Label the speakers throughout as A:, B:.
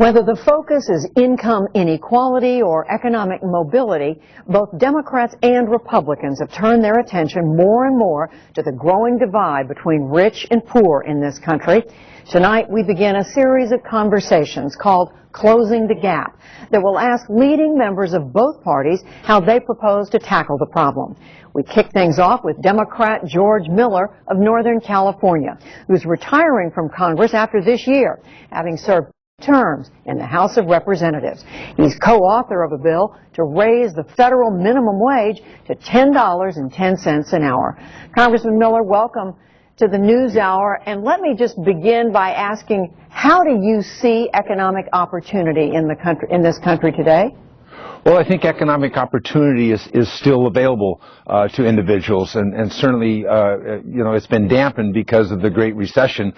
A: Whether the focus is income inequality or economic mobility, both Democrats and Republicans have turned their attention more and more to the growing divide between rich and poor in this country. Tonight, we begin a series of conversations called Closing the Gap that will ask leading members of both parties how they propose to tackle the problem. We kick things off with Democrat George Miller of Northern California, who's retiring from Congress after this year, having served terms in the House of Representatives. He's co-author of a bill to raise the federal minimum wage to $10.10 an hour. Congressman Miller, welcome to the NewsHour, and let me just begin by asking, how do you see economic opportunity in this country today?
B: Well, I think economic opportunity is still available to individuals, and certainly, it's been dampened because of the Great Recession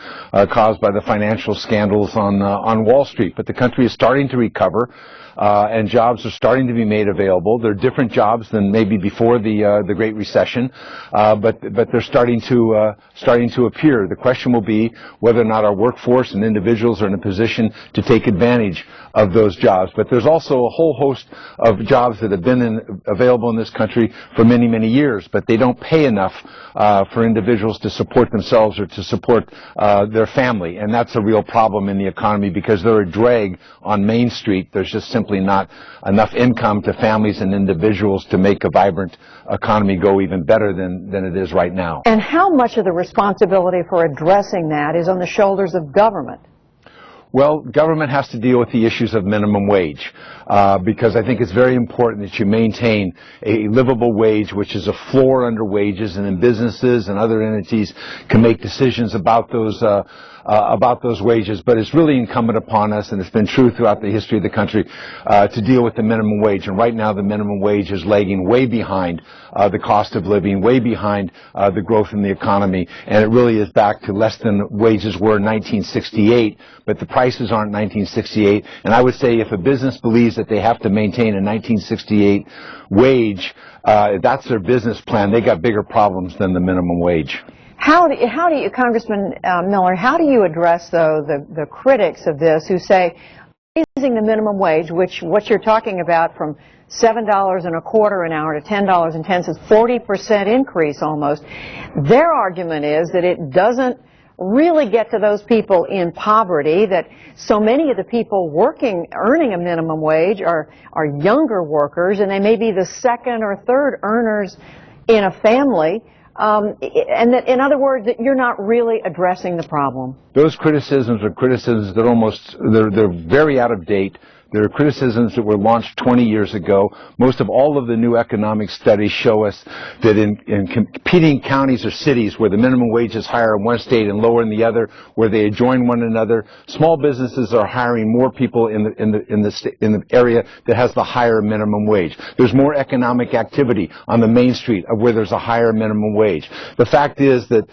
B: caused by the financial scandals on Wall Street. But the country is starting to recover, and jobs are starting to be made available. They're different jobs than maybe before the Great Recession, but they're starting to appear. The question will be whether or not our workforce and individuals are in a position to take advantage of those jobs. But there's also a whole host of jobs that have been available in this country for many, many years, but they don't pay enough for individuals to support themselves or to support their family. And that's a real problem in the economy because they're a drag on Main Street. There's just simply not enough income to families and individuals to make a vibrant economy go even better than it is right now.
A: And how much of the responsibility for addressing that is on the shoulders of government?
B: Well, government has to deal with the issues of minimum wage because I think it's very important that you maintain a livable wage, which is a floor under wages, and then businesses and other entities can make decisions about those wages. But it's really incumbent upon us, and it's been true throughout the history of the country, to deal with the minimum wage. And right now, the minimum wage is lagging way behind the cost of living, way behind the growth in the economy, and it really is back to less than wages were in 1968. But the prices aren't 1968, and I would say if a business believes that they have to maintain a 1968 wage, that's their business plan. They got bigger problems than the minimum wage.
A: How do you, Congressman Miller, how do you address, though, the critics of this who say raising the minimum wage, which what you're talking about from $7.25 an hour to $10.10, 40% increase almost, their argument is that it doesn't really get to those people in poverty, that so many of the people earning a minimum wage are younger workers, and they may be the second or third earners in a family. And that, in other words, that you're not really addressing the problem.
B: Those criticisms are criticisms that they're very out of date. There are criticisms that were launched 20 years ago. Most of all of the new economic studies show us that in competing counties or cities where the minimum wage is higher in one state and lower in the other, where they adjoin one another, small businesses are hiring more people in the area that has the higher minimum wage. There's more economic activity on the main street of where there's a higher minimum wage. The fact is that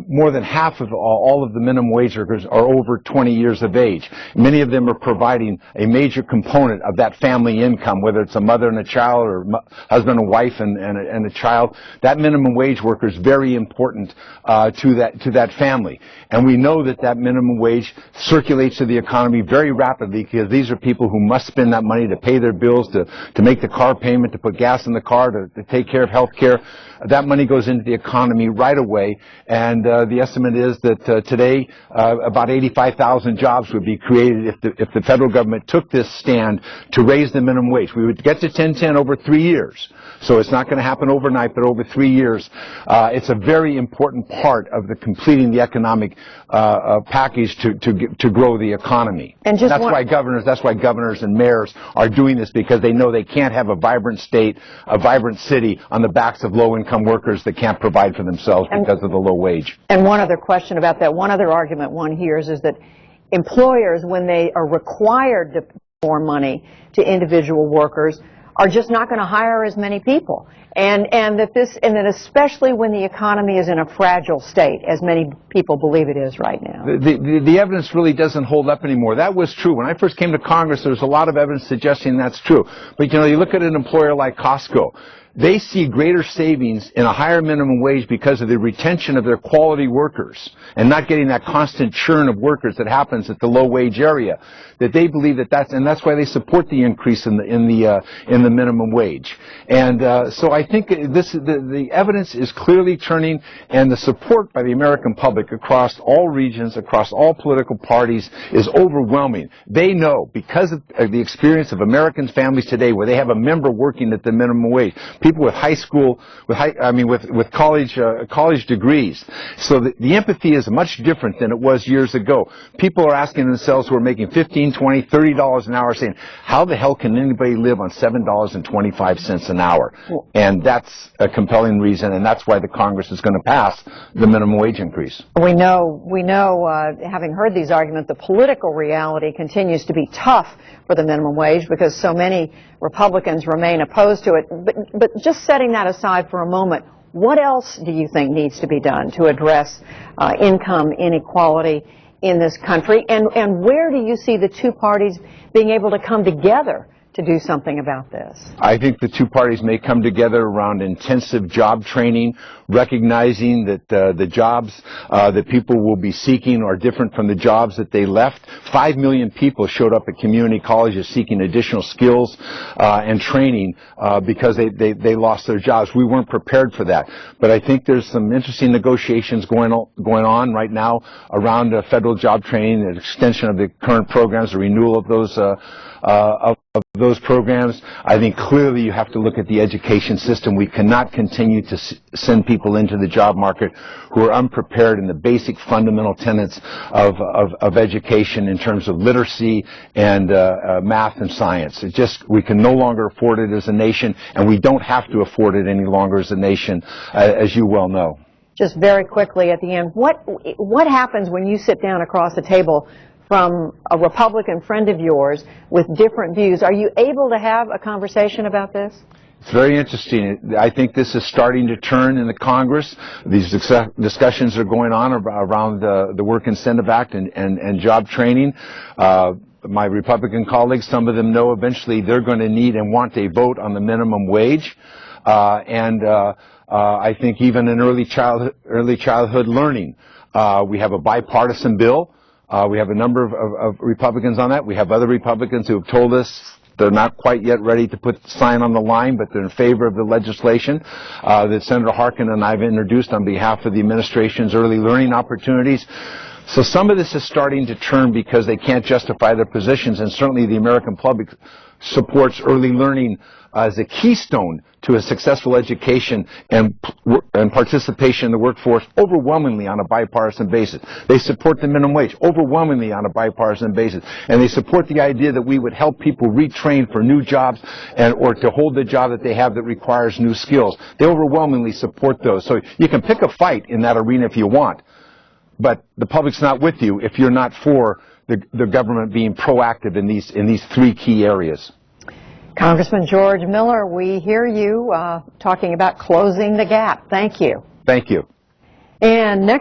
B: more than half of all of the minimum wage workers are over 20 years of age. Many of them are providing a major component of that family income, whether it's a mother and a child or husband and wife and a child. That minimum wage worker is very important to that family. And we know that minimum wage circulates to the economy very rapidly because these are people who must spend that money to pay their bills, to make the car payment, to put gas in the car, to take care of health care. That money goes into the economy right away, and the estimate is that today about 85,000 jobs would be created if the federal government took this stand to raise the minimum wage. We would get to 10.10 over 3 years, so it's not going to happen overnight, but over 3 years. It's a very important part of completing the economic package to grow the economy. And that's why governors and mayors are doing this, because they know they can't have a vibrant state, a vibrant city on the backs of low-income workers that can't provide for themselves because of the low wage.
A: And one other question about that, one other argument one hears is that employers, when they are required to pay more money to individual workers, are just not going to hire as many people. And that especially when the economy is in a fragile state, as many people believe it is right now.
B: The evidence really doesn't hold up anymore. That was true. When I first came to Congress, there was a lot of evidence suggesting that's true. But, you look at an employer like Costco. they see greater savings in a higher minimum wage because of the retention of their quality workers and not getting that constant churn of workers that happens at the low wage area. That they believe that's why they support the increase in the minimum wage. And so I think the evidence is clearly turning, and the support by the American public across all regions, across all political parties, is overwhelming. They know, because of the experience of American families today, where they have a member working at the minimum wage, people with with college degrees. So the empathy is much different than it was years ago. People are asking themselves, who are making $15, $20, $30 an hour, saying, how the hell can anybody live on $7.25 an hour? And that's a compelling reason, and that's why the Congress is going to pass the minimum wage increase.
A: We know, having heard these arguments, the political reality continues to be tough for the minimum wage because so many Republicans remain opposed to it. But just setting that aside for a moment, what else do you think needs to be done to address income inequality in this country? And where do you see the two parties being able to come together to do something about this?
B: I think the two parties may come together around intensive job training, recognizing that the jobs that people will be seeking are different from the jobs that they left. 5 million people showed up at community colleges seeking additional skills and training because they lost their jobs. We weren't prepared for that. But I think there's some interesting negotiations going on right now around federal job training, the extension of the current programs, the renewal of those programs. I think clearly you have to look at the education system. We cannot continue to send people into the job market who are unprepared in the basic fundamental tenets of education in terms of literacy and math and science. We can no longer afford it as a nation, and we don't have to afford it any longer as a nation, as you well know.
A: Just very quickly at the end, what happens when you sit down across the table from a Republican friend of yours with different views? Are you able to have a conversation about this?
B: It's very interesting. I think this is starting to turn in the Congress. These discussions are going on around the Work Incentive Act and job training. My Republican colleagues, some of them know eventually they're going to need and want a vote on the minimum wage. I think even in early childhood learning, we have a bipartisan bill. We have a number of Republicans on that. We have other Republicans who have told us they're not quite yet ready to put the sign on the line, but they're in favor of the legislation that Senator Harkin and I have introduced on behalf of the administration's early learning opportunities. So some of this is starting to turn because they can't justify their positions, and certainly the American public supports early learning as a keystone to a successful education and participation in the workforce overwhelmingly on a bipartisan basis. They support the minimum wage overwhelmingly on a bipartisan basis. And they support the idea that we would help people retrain for new jobs or to hold the job that they have that requires new skills. They overwhelmingly support those. So you can pick a fight in that arena if you want, but the public's not with you if you're not for the government being proactive in these three key areas.
A: Congressman George Miller, we hear you talking about closing the gap. Thank you.
B: Thank you.
A: And next